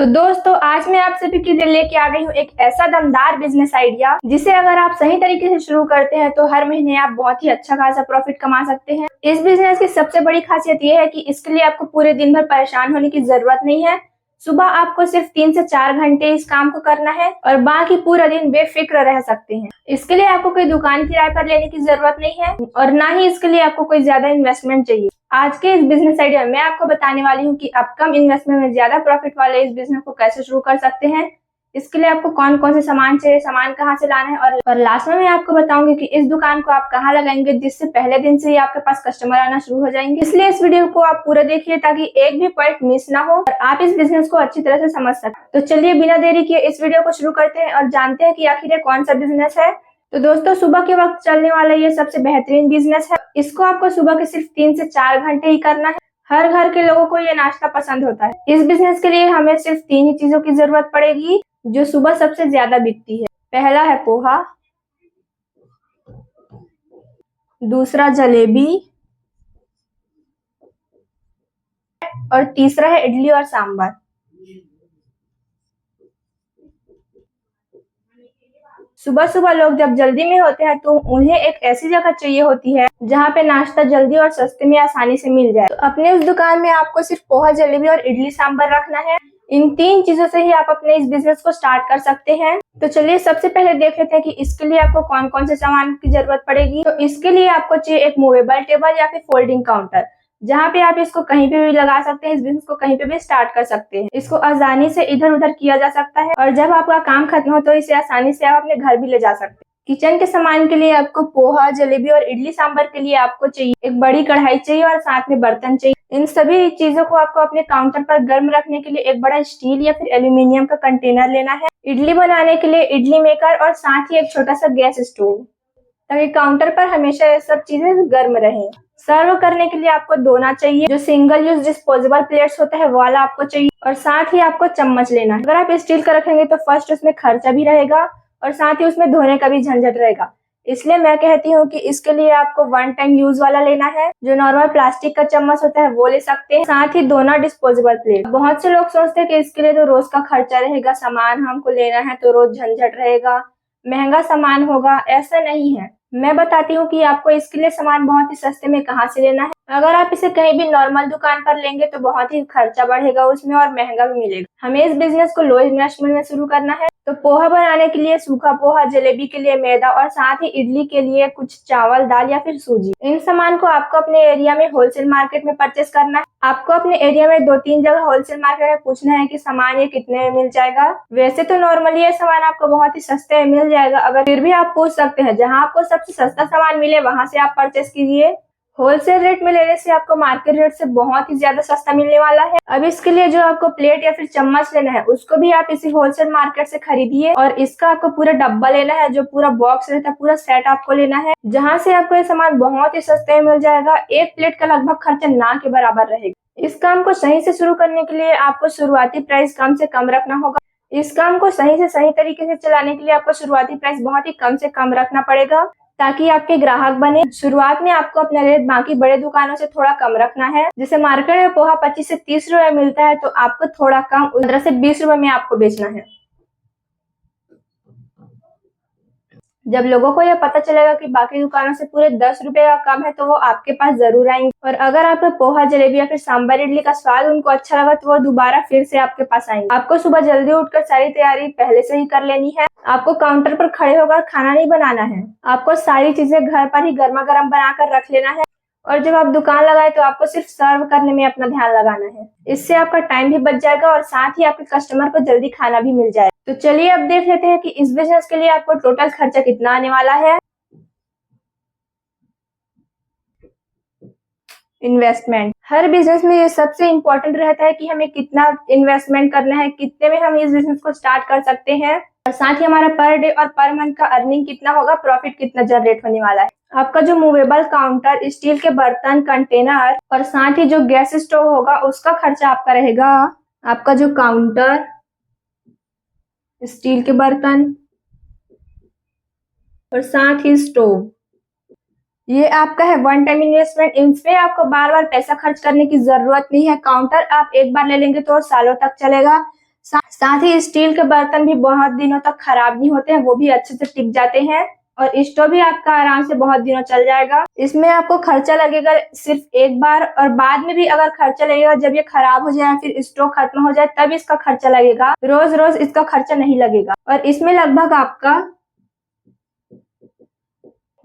तो दोस्तों आज मैं आप सभी के लिए लेके आ गई हूँ एक ऐसा दमदार बिजनेस आइडिया जिसे अगर आप सही तरीके से शुरू करते हैं तो हर महीने आप बहुत ही अच्छा खासा प्रॉफिट कमा सकते हैं। इस बिजनेस की सबसे बड़ी खासियत ये है कि इसके लिए आपको पूरे दिन भर परेशान होने की जरूरत नहीं है। सुबह आपको सिर्फ 3 से 4 घंटे इस काम को करना है और बाकी पूरा दिन बेफिक्र रह सकते हैं। इसके लिए आपको कोई दुकान किराए पर लेने की जरूरत नहीं है और ना ही इसके लिए आपको कोई ज्यादा इन्वेस्टमेंट चाहिए। आज के इस बिजनेस आइडिया में मैं आपको बताने वाली हूँ कि आप कम इन्वेस्टमेंट में ज्यादा प्रॉफिट वाले इस बिजनेस को कैसे शुरू कर सकते हैं। इसके लिए आपको कौन कौन से सामान चाहिए, सामान कहाँ से लाना है और लास्ट में मैं आपको बताऊंगी कि इस दुकान को आप कहाँ लगाएंगे जिससे पहले दिन से ही आपके पास कस्टमर आना शुरू हो जाएंगे। इसलिए इस वीडियो को आप पूरा देखिए ताकि एक भी पॉइंट मिस ना हो और आप इस बिजनेस को अच्छी तरह से समझ सकें। तो चलिए बिना देरी किए इस वीडियो को शुरू करते हैं और जानते हैं कि आखिर ये कौन सा बिजनेस है। तो दोस्तों सुबह के वक्त चलने वाला ये सबसे बेहतरीन बिजनेस है। इसको आपको सुबह के सिर्फ 3 से 4 घंटे ही करना है। हर घर के लोगों को ये नाश्ता पसंद होता है। इस बिजनेस के लिए हमें सिर्फ 3 ही चीजों की जरूरत पड़ेगी जो सुबह सबसे ज्यादा बिकती है। पहला है पोहा, दूसरा जलेबी और तीसरा है इडली और सांभर। सुबह सुबह लोग जब जल्दी में होते हैं तो उन्हें एक ऐसी जगह चाहिए होती है जहाँ पे नाश्ता जल्दी और सस्ते में आसानी से मिल जाए। तो अपने उस दुकान में आपको सिर्फ पोहा, जलेबी और इडली सांभर रखना है। इन 3 चीजों से ही आप अपने इस बिजनेस को स्टार्ट कर सकते हैं। तो चलिए सबसे पहले देख लेते हैं कि इसके लिए आपको कौन कौन से सामान की जरूरत पड़ेगी। तो इसके लिए आपको चाहिए एक मूवेबल टेबल या फिर फोल्डिंग काउंटर, जहाँ पे आप इसको कहीं पे भी लगा सकते हैं। इस बिजनेस को कहीं पे भी स्टार्ट कर सकते हैं। इसको आसानी से इधर उधर किया जा सकता है और जब आपका काम खत्म हो तो इसे आसानी से आप अपने घर भी ले जा सकते हैं। किचन के सामान के लिए आपको पोहा, जलेबी और इडली सांभर के लिए आपको चाहिए एक बड़ी कढ़ाई चाहिए और साथ में बर्तन चाहिए। इन सभी चीजों को आपको अपने काउंटर पर गर्म रखने के लिए एक बड़ा स्टील या फिर एल्यूमिनियम का कंटेनर लेना है। इडली बनाने के लिए इडली मेकर और साथ ही एक छोटा सा गैस स्टोव, ताकि काउंटर पर हमेशा ये सब चीजें गर्म रहें। सर्व करने के लिए आपको दोना चाहिए, जो सिंगल यूज डिस्पोजेबल प्लेट्स होता है वो वाला आपको चाहिए और साथ ही आपको चम्मच लेना है। अगर आप स्टील का रखेंगे तो फर्स्ट उसमें खर्चा भी रहेगा और साथ ही उसमें धोने का भी झंझट रहेगा। इसलिए मैं कहती हूँ कि इसके लिए आपको 1 टाइम यूज वाला लेना है। जो नॉर्मल प्लास्टिक का चम्मच होता है वो ले सकते हैं, साथ ही दोना डिस्पोजेबल प्लेट। बहुत से लोग सोचते हैं कि इसके लिए तो रोज का खर्चा रहेगा, सामान हमको लेना है तो रोज झंझट रहेगा, महंगा सामान होगा। ऐसा नहीं है। मैं बताती हूँ कि आपको इसके लिए सामान बहुत ही सस्ते में कहाँ से लेना है। अगर आप इसे कहीं भी नॉर्मल दुकान पर लेंगे तो बहुत ही खर्चा बढ़ेगा उसमें और महंगा भी मिलेगा। हमें इस बिजनेस को लो इन्वेस्टमेंट में शुरू करना है। तो पोहा बनाने के लिए सूखा पोहा, जलेबी के लिए मैदा और साथ ही इडली के लिए कुछ चावल, दाल या फिर सूजी। इन सामान को आपको अपने एरिया में होलसेल मार्केट में परचेस करना है। आपको अपने एरिया में 2-3 जगह होलसेल मार्केट में पूछना है कि सामान ये कितने में मिल जाएगा। वैसे तो नॉर्मली ये सामान आपको बहुत ही सस्ते में मिल जाएगा, अगर फिर भी आप पूछ सकते हैं जहाँ आपको सबसे सस्ता सामान मिले वहां से आप परचेस कीजिए। होलसेल रेट में लेने से आपको मार्केट रेट से बहुत ही ज्यादा सस्ता मिलने वाला है। अब इसके लिए जो आपको प्लेट या फिर चम्मच लेना है उसको भी आप इसी होलसेल मार्केट से खरीदिए और इसका आपको पूरा डब्बा लेना है, जो पूरा बॉक्स रहता है पूरा सेट आपको लेना है, जहाँ से आपको ये सामान बहुत ही सस्ते में मिल जाएगा। एक प्लेट का लगभग खर्चा ना के बराबर रहेगा। इस काम को सही से शुरू करने के लिए आपको शुरुआती प्राइस कम से कम रखना होगा। इस काम को सही से सही तरीके से चलाने के लिए आपको शुरुआती प्राइस बहुत ही कम से कम रखना पड़ेगा ताकि आपके ग्राहक बने। शुरुआत में आपको अपना रेट बाकी बड़े दुकानों से थोड़ा कम रखना है। जैसे मार्केट में पोहा 25 से 30 रुपए मिलता है तो आपको थोड़ा कम 15 से 20 रुपए में आपको बेचना है। जब लोगों को यह पता चलेगा कि बाकी दुकानों से पूरे 10 रुपए का कम है तो वो आपके पास जरूर आएंगे और अगर आपको पोहा, जलेबी या फिर सांभर, इडली का स्वाद उनको अच्छा लगा तो वो दोबारा फिर से आपके पास आएंगे। आपको सुबह जल्दी उठकर सारी तैयारी पहले से ही कर लेनी है। आपको काउंटर पर खड़े होकर खाना नहीं बनाना है। आपको सारी चीजें घर पर ही गर्मा गर्म बनाकर रख लेना है और जब आप दुकान लगाए तो आपको सिर्फ सर्व करने में अपना ध्यान लगाना है। इससे आपका टाइम भी बच जाएगा और साथ ही आपके कस्टमर को जल्दी खाना भी मिल जाएगा। तो चलिए अब देख लेते हैं कि इस बिजनेस के लिए आपको टोटल खर्चा कितना आने वाला है। इन्वेस्टमेंट हर बिजनेस में ये सबसे इम्पोर्टेंट रहता है कि हमें कितना इन्वेस्टमेंट करना है, कितने में हम इस बिजनेस को स्टार्ट कर सकते हैं और साथ ही हमारा पर डे और पर मंथ का अर्निंग कितना होगा, प्रॉफिट कितना जनरेट होने वाला है। आपका जो मूवेबल काउंटर, स्टील के बर्तन, कंटेनर और साथ ही जो गैस स्टोव होगा उसका खर्चा आपका रहेगा। आपका जो काउंटर, स्टील के बर्तन और साथ ही स्टोव, ये आपका है 1 टाइम इन्वेस्टमेंट। इसमें आपको बार बार पैसा खर्च करने की जरूरत नहीं है। काउंटर आप एक बार ले लेंगे तो सालों तक चलेगा, साथ ही स्टील के बर्तन भी बहुत दिनों तक खराब नहीं होते हैं, वो भी अच्छे से टिक जाते हैं। और स्टोव भी आपका आराम से बहुत दिनों चल जाएगा। इसमें आपको खर्चा लगेगा सिर्फ एक बार, और बाद में भी अगर खर्चा लगेगा जब ये खराब हो जाए फिर स्टोव खत्म हो जाए तब इसका खर्चा लगेगा, रोज रोज इसका खर्चा नहीं लगेगा। और इसमें लगभग आपका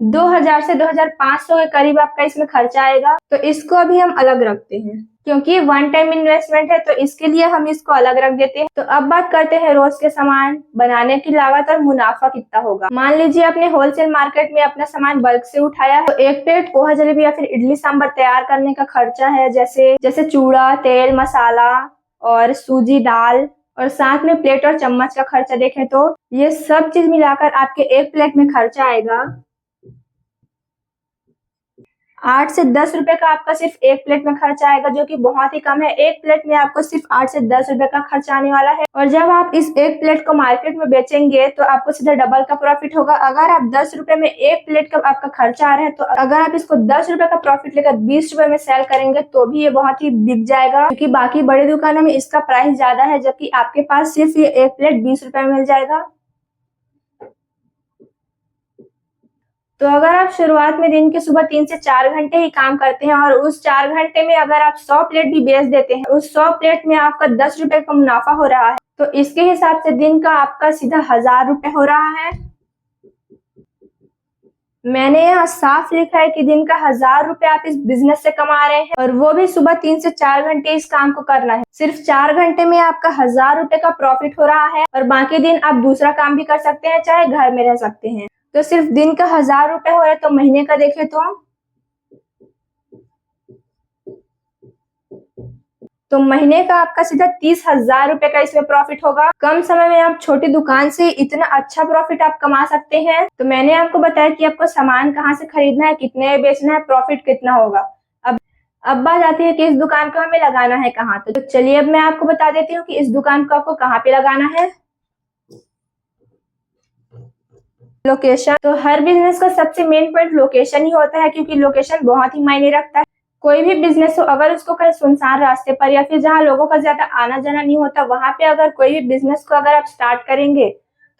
2000 से 2500 के करीब आपका इसमें खर्चा आएगा। तो इसको अभी हम अलग रखते हैं क्योंकि वन टाइम इन्वेस्टमेंट है, तो इसके लिए हम इसको अलग रख देते हैं। तो अब बात करते हैं रोज के सामान बनाने की लागत और मुनाफा कितना होगा। मान लीजिए आपने होलसेल मार्केट में अपना सामान बल्क से उठाया है, तो एक प्लेट पोहा जलेबी या फिर इडली सांभर तैयार करने का खर्चा है जैसे चूड़ा, तेल, मसाला और सूजी, दाल, और साथ में प्लेट और चम्मच का खर्चा देखें तो ये सब चीज मिलाकर आपके एक प्लेट में खर्चा आएगा 8 से 10 रुपए का। आपका सिर्फ एक प्लेट में खर्चा आएगा, जो कि बहुत ही कम है। एक प्लेट में आपको सिर्फ 8 से 10 रुपए का खर्चा आने वाला है। और जब आप इस एक प्लेट को मार्केट में बेचेंगे तो आपको सीधा डबल का प्रॉफिट होगा। अगर आप 10 रुपए में एक प्लेट का आपका खर्चा आ रहा है, तो अगर आप इसको 10 रुपए का प्रॉफिट लेकर 20 रुपए में सेल करेंगे तो भी ये बहुत ही बिक जाएगा, क्योंकि बाकी बड़ी दुकानों में इसका प्राइस ज्यादा है, जबकि आपके पास सिर्फ ये एक प्लेट 20 रुपए में मिल जाएगा। तो अगर आप शुरुआत में दिन के सुबह 3 से 4 घंटे ही काम करते हैं और उस 4 घंटे में अगर आप 100 प्लेट भी बेच देते हैं, उस 100 प्लेट में आपका 10 रुपए का मुनाफा हो रहा है, तो इसके हिसाब से दिन का आपका सीधा 1000 रुपए हो रहा है। मैंने यहाँ साफ लिखा है कि दिन का 1000 रुपए आप इस बिजनेस से कमा रहे हैं, और वो भी सुबह 3 से 4 घंटे इस काम को करना है। सिर्फ 4 घंटे में आपका 1000 रुपए का प्रॉफिट हो रहा है, और बाकी दिन आप दूसरा काम भी कर सकते हैं, चाहे घर में रह सकते हैं। तो सिर्फ दिन का 1000 रुपए हो रहा है, तो महीने का देखें तो महीने का आपका सीधा 30,000 रुपए का इसमें प्रॉफिट होगा। कम समय में आप छोटी दुकान से इतना अच्छा प्रॉफिट आप कमा सकते हैं। तो मैंने आपको बताया कि आपको सामान कहाँ से खरीदना है, कितने में बेचना है, प्रॉफिट कितना होगा। अब बात आती है कि इस दुकान को हमें लगाना है कहाँ। तो चलिए अब मैं आपको बता देती हूँ कि इस दुकान को आपको कहाँ पे लगाना है। लोकेशन। तो हर बिजनेस का सबसे मेन पॉइंट लोकेशन ही होता है, क्योंकि लोकेशन बहुत ही मायने रखता है। कोई भी बिजनेस हो, अगर उसको कहीं सुनसान रास्ते पर या फिर जहाँ लोगों का ज्यादा आना जाना नहीं होता, वहां पे अगर कोई भी बिजनेस को अगर आप स्टार्ट करेंगे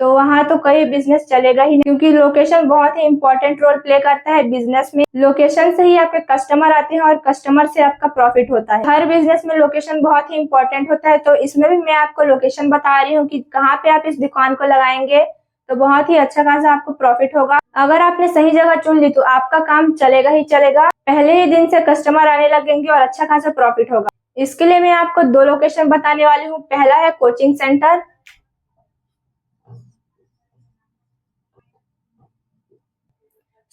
तो वहां तो कोई बिजनेस चलेगा ही नहीं, क्योंकि लोकेशन बहुत ही इंपॉर्टेंट रोल प्ले करता है बिजनेस में। लोकेशन से ही आपके कस्टमर आते हैं और कस्टमर से आपका प्रॉफिट होता है। हर बिजनेस में लोकेशन बहुत ही इंपॉर्टेंट होता है। तो इसमें भी मैं आपको लोकेशन बता रही हूँ कि कहाँ पे आप इस दुकान को लगाएंगे तो बहुत ही अच्छा खासा आपको प्रॉफिट होगा। अगर आपने सही जगह चुन ली तो आपका काम चलेगा ही चलेगा। पहले ही दिन से कस्टमर आने लगेंगे और अच्छा खासा प्रॉफिट होगा। इसके लिए मैं आपको 2 लोकेशन बताने वाली हूँ। पहला है कोचिंग सेंटर।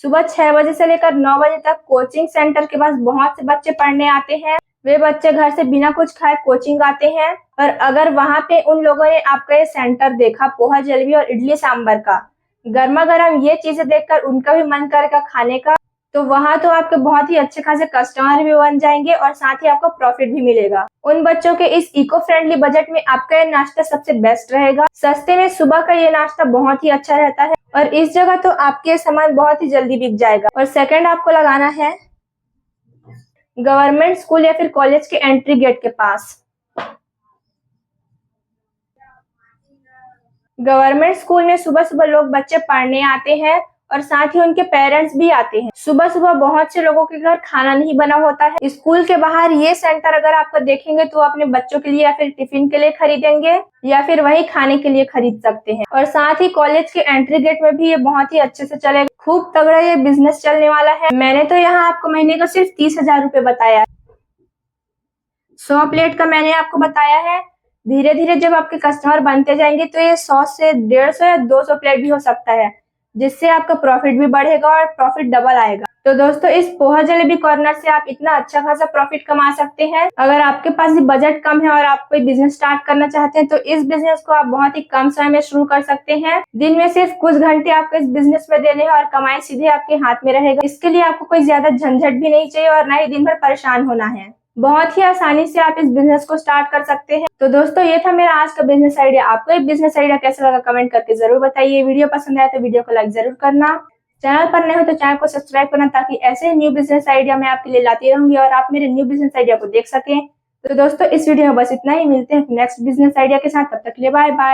सुबह 6 बजे से लेकर 9 बजे तक कोचिंग सेंटर के पास बहुत से बच्चे पढ़ने आते हैं। वे बच्चे घर से बिना कुछ खाए कोचिंग आते हैं, और अगर वहां पे उन लोगों ने आपका ये सेंटर देखा, पोहा जलेबी और इडली सांभर का, गर्मा गर्म ये चीजें देखकर उनका भी मन करेगा खाने का, तो वहां तो आपके बहुत ही अच्छे खासे कस्टमर भी बन जाएंगे और साथ ही आपको प्रॉफिट भी मिलेगा। उन बच्चों के इस इको फ्रेंडली बजट में आपका ये नाश्ता सबसे बेस्ट रहेगा। सस्ते में सुबह का ये नाश्ता बहुत ही अच्छा रहता है, और इस जगह तो आपके सामान बहुत ही जल्दी बिक जाएगा। और सेकंड आपको लगाना है गवर्नमेंट स्कूल या फिर कॉलेज के एंट्री गेट के पास। गवर्नमेंट स्कूल में सुबह सुबह लोग बच्चे पढ़ने आते हैं, और साथ ही उनके पेरेंट्स भी आते हैं। सुबह सुबह बहुत से लोगों के घर खाना नहीं बना होता है। स्कूल के बाहर ये सेंटर अगर आपको देखेंगे तो अपने बच्चों के लिए या फिर टिफिन के लिए खरीदेंगे, या फिर वही खाने के लिए खरीद सकते हैं। और साथ ही कॉलेज के एंट्री गेट में भी ये बहुत ही अच्छे से चलेगा। खूब तगड़ा ये बिजनेस चलने वाला है। मैंने तो यहाँ आपको महीने का सिर्फ 30,000 रुपए बताया है। 100 प्लेट का मैंने आपको बताया है। धीरे धीरे जब आपके कस्टमर बनते जाएंगे तो ये 100 से 150 या 200 प्लेट भी हो सकता है, जिससे आपका प्रॉफिट भी बढ़ेगा और प्रॉफिट डबल आएगा। तो दोस्तों, इस पोहा जलेबी कॉर्नर से आप इतना अच्छा खासा प्रॉफिट कमा सकते हैं। अगर आपके पास भी बजट कम है और आप कोई बिजनेस स्टार्ट करना चाहते हैं तो इस बिजनेस को आप बहुत ही कम समय में शुरू कर सकते हैं। दिन में सिर्फ कुछ घंटे आपको इस बिजनेस में देने हैं और कमाई सीधे आपके हाथ में रहेगा। इसके लिए आपको कोई ज्यादा झंझट भी नहीं चाहिए और ना ही दिन भर परेशान होना है। बहुत ही आसानी से आप इस बिजनेस को स्टार्ट कर सकते हैं। तो दोस्तों, ये था मेरा आज का बिजनेस आइडिया। आपको ये बिजनेस आइडिया कैसा लगा कमेंट करके जरूर बताइए। वीडियो पसंद आया तो वीडियो को लाइक जरूर करना। चैनल पर नए हो तो चैनल को सब्सक्राइब करना, ताकि ऐसे न्यू बिजनेस आइडिया मैं आपके लिए लाती रहूंगी और आप मेरे न्यू बिजनेस आइडिया को देख सकें। तो दोस्तों इस वीडियो में बस इतना ही, मिलते हैं नेक्स्ट बिजनेस आइडिया के साथ, तब तक के लिए बाय बाय।